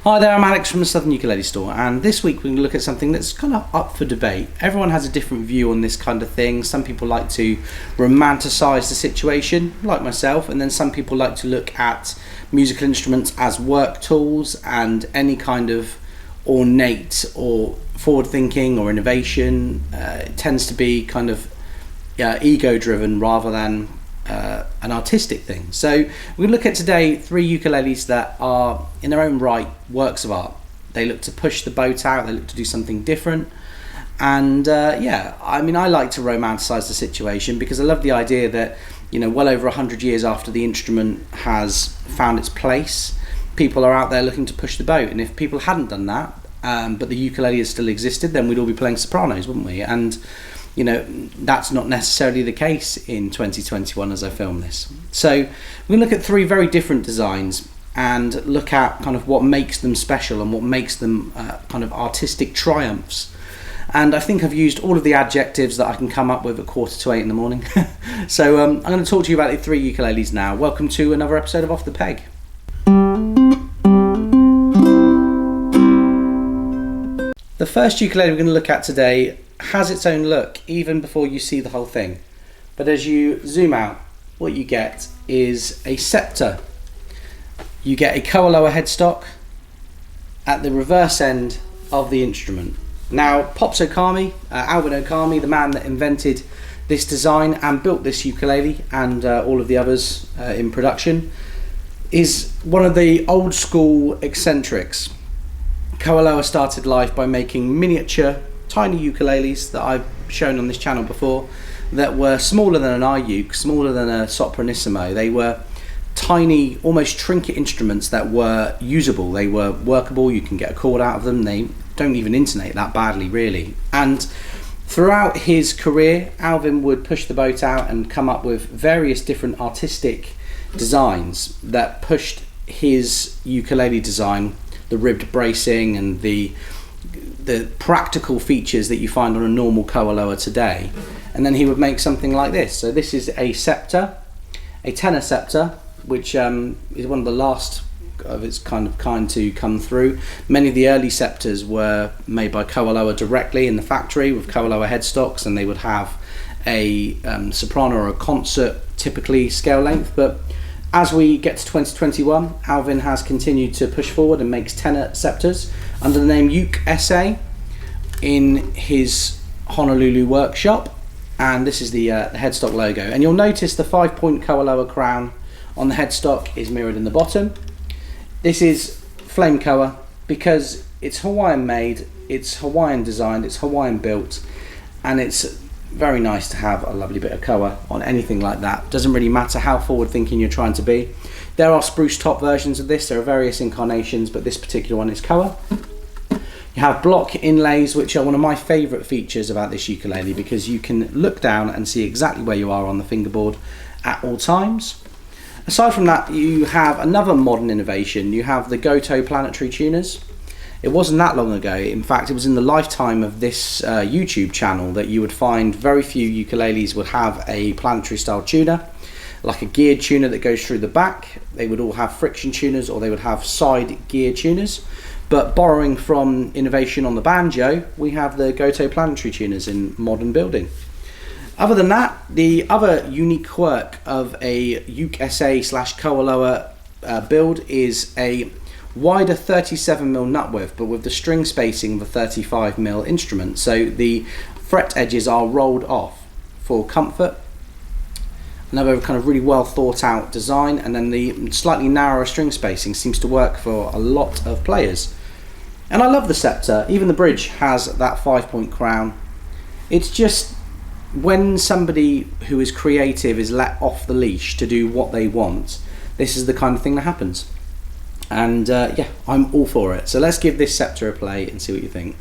Hi there, I'm Alex from the Southern Ukulele Store, and this week we're going to look at something that's kind of up for debate. Everyone has a different view on this kind of thing. Some people like to romanticise the situation, like myself, and then some people like to look at musical instruments as work tools, and any kind of ornate or forward-thinking or innovation tends to be kind of ego-driven rather than an artistic thing. So we're going to look at today 3 ukuleles that are in their own right works of art. They look to push the boat out, they look to do something different, and yeah, I mean, I like to romanticize the situation because I love the idea that, you know, well over 100 years after the instrument has found its place, people are out there looking to push the boat. And if people hadn't done that, but the ukulele has still existed, then we'd all be playing sopranos, wouldn't we? And you know, that's not necessarily the case in 2021 as I film this. So we're going to look at 3 very different designs and look at kind of what makes them special and what makes them kind of artistic triumphs. And I think I've used all of the adjectives that I can come up with at 7:45 in the morning. So I'm going to talk to you about the 3 ukuleles now. Welcome to another episode of Off the Peg. The first ukulele we're going to look at today has its own look even before you see the whole thing, but as you zoom out, what you get is a scepter. You get a KoAloha headstock at the reverse end of the instrument. Now, Pops Okami, Alvin Okami, the man that invented this design and built this ukulele and all of the others in production, is one of the old school eccentrics. KoAloha started life by making miniature tiny ukuleles that I've shown on this channel before, that were smaller than an uke, smaller than a sopranissimo. They were tiny, almost trinket instruments that were usable. They were workable, you can get a chord out of them, they don't even intonate that badly really. And throughout his career, Alvin would push the boat out and come up with various different artistic designs that pushed his ukulele design, the ribbed bracing and the practical features that you find on a normal KoAloha today, and then he would make something like this. So this is a scepter, a tenor scepter, which is one of the last of its kind to come through. Many of the early scepters were made by KoAloha directly in the factory with KoAloha headstocks, and they would have a soprano or a concert, typically scale length. But as we get to 2021, Alvin has continued to push forward and makes tenor scepters under the name UKESA in his Honolulu workshop, and this is the headstock logo. And you'll notice the 5-point KoAloha crown on the headstock is mirrored in the bottom. This is flame koa because it's Hawaiian made, it's Hawaiian designed, it's Hawaiian built, and it's very nice to have a lovely bit of koa on anything like that. Doesn't really matter how forward thinking you're trying to be. There are spruce top versions of this, there are various incarnations, but this particular one is koa. You have block inlays, which are one of my favourite features about this ukulele because you can look down and see exactly where you are on the fingerboard at all times. Aside from that, you have another modern innovation. You have the Goto planetary tuners. It wasn't that long ago, in fact it was in the lifetime of this YouTube channel that you would find very few ukuleles would have a planetary style tuner, like a geared tuner that goes through the back. They would all have friction tuners, or they would have side gear tuners. But borrowing from innovation on the banjo, we have the Goto planetary tuners in modern building. Other than that, the other unique quirk of a UKESA/KoAloha build is a wider 37mm nut width, but with the string spacing of a 35mm instrument. So the fret edges are rolled off for comfort. Another kind of really well thought out design, and then the slightly narrower string spacing seems to work for a lot of players. And I love the scepter. Even the bridge has that 5-point crown. It's just, when somebody who is creative is let off the leash to do what they want, this is the kind of thing that happens. And yeah, I'm all for it. So let's give this scepter a play and see what you think.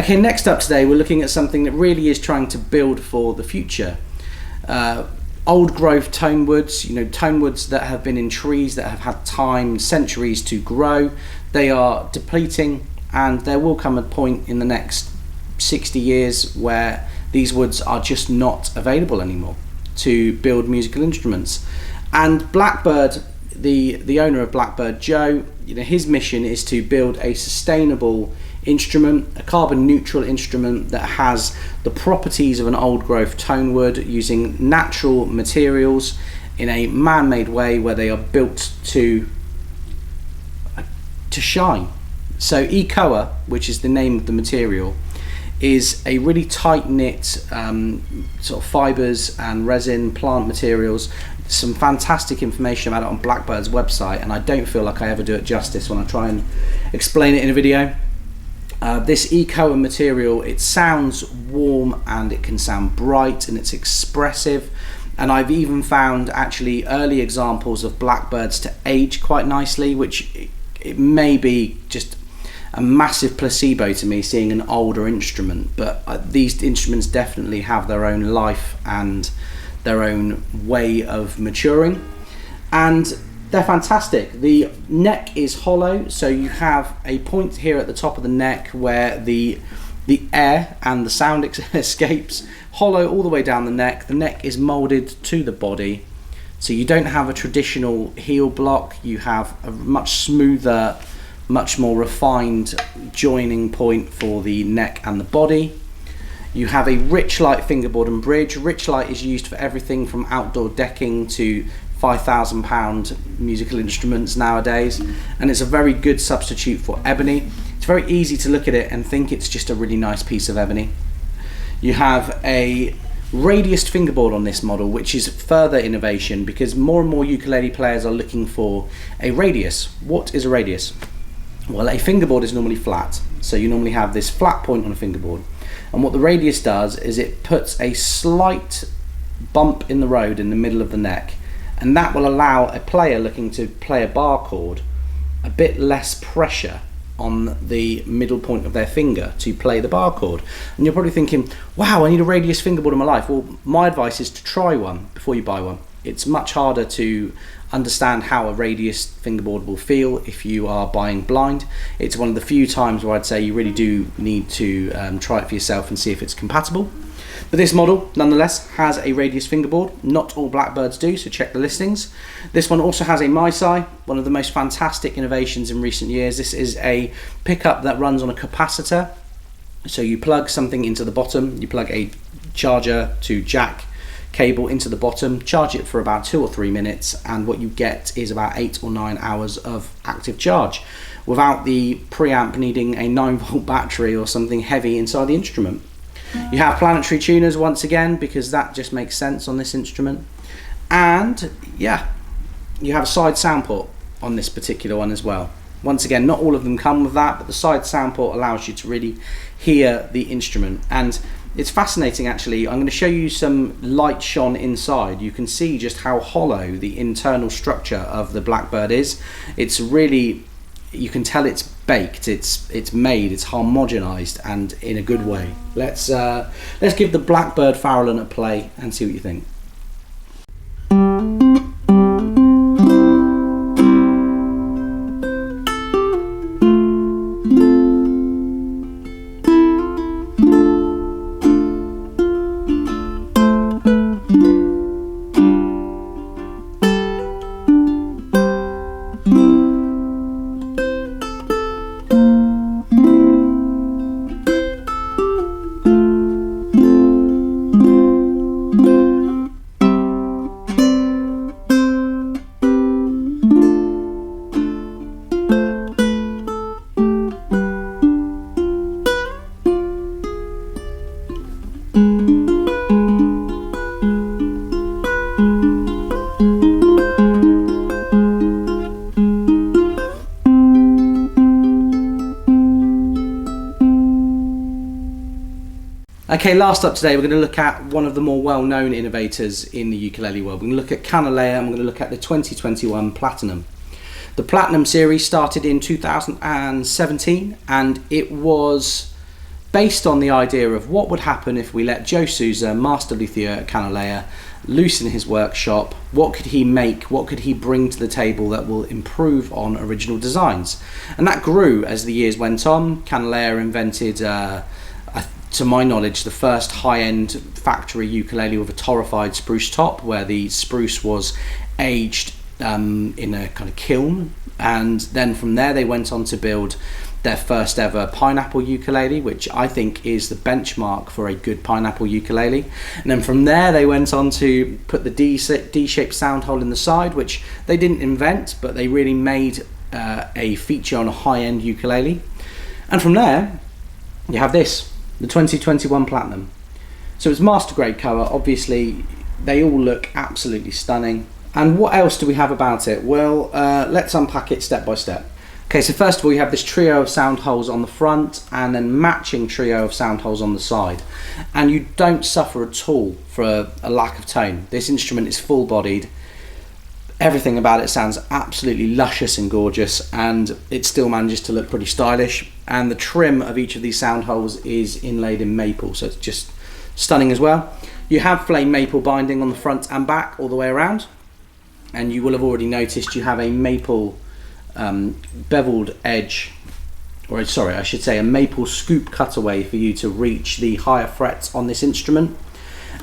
Okay, next up today we're looking at something that really is trying to build for the future. Old growth tone woods, tone woods that have been in trees that have had time, centuries to grow. They are depleting, and there will come a point in the next 60 years where these woods are just not available anymore to build musical instruments. And Blackbird, the owner of Blackbird, Joe, his mission is to build a sustainable instrument, a carbon neutral instrument that has the properties of an old growth tone wood, using natural materials in a man-made way where they are built to shine. So EKoA, which is the name of the material, is a really tight-knit sort of fibers and resin plant materials. Some fantastic information about it on Blackbird's website, and I don't feel like I ever do it justice when I try and explain it in a video. This EKoA material, it sounds warm and it can sound bright and it's expressive, and I've even found actually early examples of Blackbirds to age quite nicely, which it may be just a massive placebo to me seeing an older instrument, but these instruments definitely have their own life and their own way of maturing, and they're fantastic. The neck is hollow, so you have a point here at the top of the neck where the air and the sound escapes, hollow all the way down the neck. The neck is molded to the body, so you don't have a traditional heel block. You have a much smoother, much more refined joining point for the neck and the body. You have a Richlite fingerboard and bridge. Richlite is used for everything from outdoor decking to £5,000 musical instruments nowadays, and it's a very good substitute for ebony. It's very easy to look at it and think it's just a really nice piece of ebony. You have a radiused fingerboard on this model, which is further innovation because more and more ukulele players are looking for a radius. What is a radius? Well, a fingerboard is normally flat, so you normally have this flat point on a fingerboard, and what the radius does is it puts a slight bump in the road in the middle of the neck, and that will allow a player looking to play a bar chord a bit less pressure on the middle point of their finger to play the bar chord. And you're probably thinking, wow, I need a radius fingerboard in my life. Well, my advice is to try one before you buy one. It's much harder to understand how a radius fingerboard will feel if you are buying blind. It's one of the few times where I'd say you really do need to try it for yourself and see if it's compatible. But this model, nonetheless, has a radius fingerboard. Not all Blackbirds do, so check the listings. This one also has a MySci, one of the most fantastic innovations in recent years. This is a pickup that runs on a capacitor. So you plug something into the bottom, you plug a charger to jack cable into the bottom, charge it for about 2 or 3 minutes, and what you get is about 8 or 9 hours of active charge without the preamp needing a 9-volt battery or something heavy inside the instrument. You have planetary tuners once again because that just makes sense on this instrument, and yeah, you have a side sound port on this particular one as well. Once again, not all of them come with that, but the side sound port allows you to really hear the instrument, and it's fascinating actually. I'm going to show you some light shone inside. You can see just how hollow the internal structure of the Blackbird is. It's really, you can tell it's baked, it's made, it's homogenized, and in a good way. Let's give the Blackbird Farallon a play and see what you think. Okay, last up today we're going to look at one of the more well-known innovators in the ukulele world. We're going to look at Kanile'a, and we're going to look at the 2021 Platinum. The Platinum series started in 2017, and it was based on the idea of what would happen if we let Joe Souza, master luthier at Kanile'a, loose in his workshop. What could he make? What could he bring to the table that will improve on original designs? And that grew as the years went on. Kanile'a invented, to my knowledge, the first high-end factory ukulele with a torrefied spruce top, where the spruce was aged in a kind of kiln. And then from there they went on to build their first ever pineapple ukulele, which I think is the benchmark for a good pineapple ukulele. And then from there they went on to put the D-shaped sound hole in the side, which they didn't invent, but they really made a feature on a high-end ukulele. And from there you have this, the 2021 Platinum. So it's master grade KoA. Obviously they all look absolutely stunning. And what else do we have about it? Well, let's unpack it step by step. Okay, so first of all, you have this trio of sound holes on the front and then matching trio of sound holes on the side. And you don't suffer at all for a lack of tone. This instrument is full-bodied. Everything about it sounds absolutely luscious and gorgeous, and it still manages to look pretty stylish. And the trim of each of these sound holes is inlaid in maple, so it's just stunning as well. You have flame maple binding on the front and back all the way around. And you will have already noticed you have a maple beveled edge, or sorry, I should say a maple scoop cutaway for you to reach the higher frets on this instrument.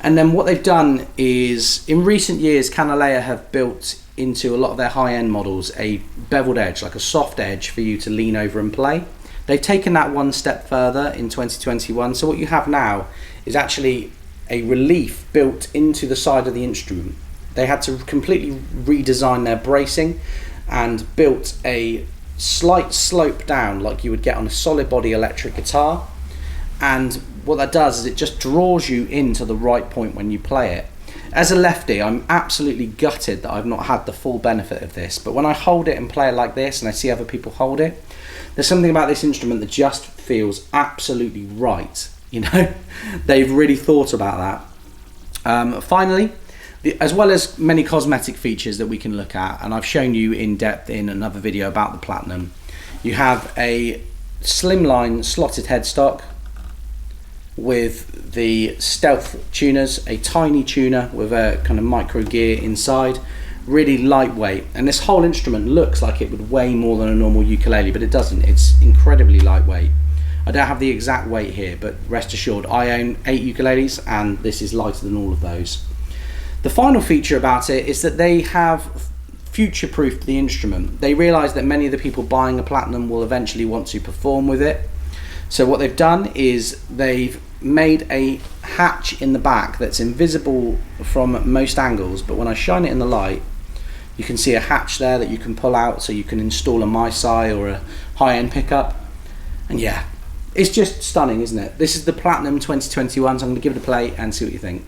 And then what they've done is, in recent years, Kanile'a have built into a lot of their high-end models a beveled edge, like a soft edge for you to lean over and play. They've taken that one step further in 2021, so what you have now is actually a relief built into the side of the instrument. They had to completely redesign their bracing and built a slight slope down like you would get on a solid body electric guitar. And what that does is it just draws you into the right point when you play it. As a lefty, I'm absolutely gutted that I've not had the full benefit of this, but when I hold it and play it like this and I see other people hold it, there's something about this instrument that just feels absolutely right. You know, they've really thought about that. Finally, as well as many cosmetic features that we can look at, and I've shown you in depth in another video about the Platinum, you have a slimline slotted headstock with the stealth tuners, a tiny tuner with a kind of micro gear inside, really lightweight. And this whole instrument looks like it would weigh more than a normal ukulele, but it doesn't. It's incredibly lightweight. I don't have the exact weight here, but rest assured I own 8 ukuleles and this is lighter than all of those. The final feature about it is that they have future-proofed the instrument. They realise that many of the people buying a Platinum will eventually want to perform with it. So what they've done is they've made a hatch in the back that's invisible from most angles, but when I shine it in the light, you can see a hatch there that you can pull out so you can install a MySci or a high-end pickup. And yeah, it's just stunning, isn't it? This is the Platinum 2021, so I'm going to give it a play and see what you think.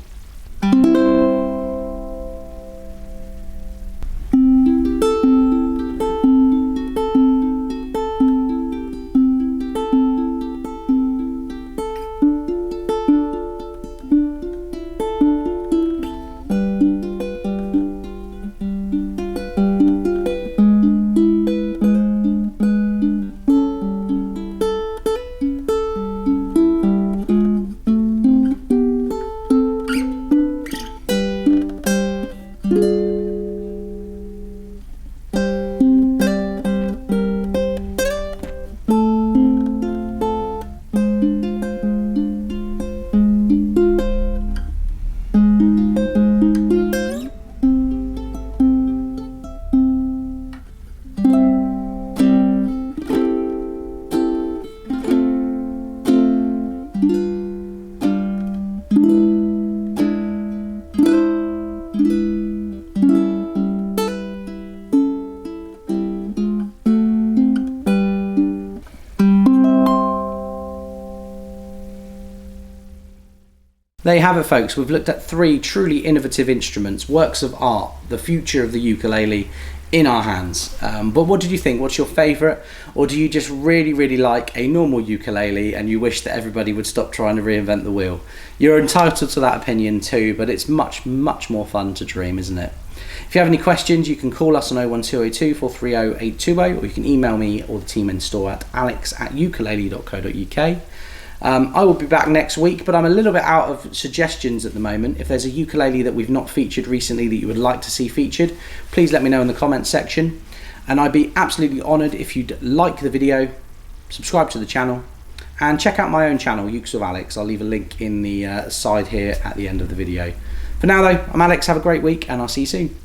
There you have it, folks. We've looked at 3 truly innovative instruments, works of art, the future of the ukulele in our hands. But what did you think? What's your favourite? Or do you just really like a normal ukulele and you wish that everybody would stop trying to reinvent the wheel? You're entitled to that opinion too, but it's much more fun to dream, isn't it? If you have any questions, you can call us on 01202 430 820, or you can email me or the team in store at alex@ukulele.co.uk. I will be back next week, but I'm a little bit out of suggestions at the moment. If there's a ukulele that we've not featured recently that you would like to see featured, please let me know in the comments section. And I'd be absolutely honoured if you'd like the video, subscribe to the channel, and check out my own channel, Ukes with Alex. I'll leave a link in the side here at the end of the video. For now though, I'm Alex, have a great week, and I'll see you soon.